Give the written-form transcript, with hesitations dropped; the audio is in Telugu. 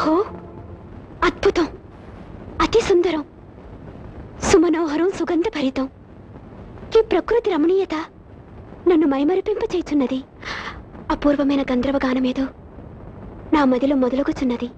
అహో, అద్భుతం, అతి సుందరం, సుమనోహరం, సుగంధభరితం. ఈ ప్రకృతి రమణీయత నన్ను మైమరిపింపచేయుచున్నది. అపూర్వమైన గంధర్వ గానమేదో నా మదిలో మొదలుగుచున్నది.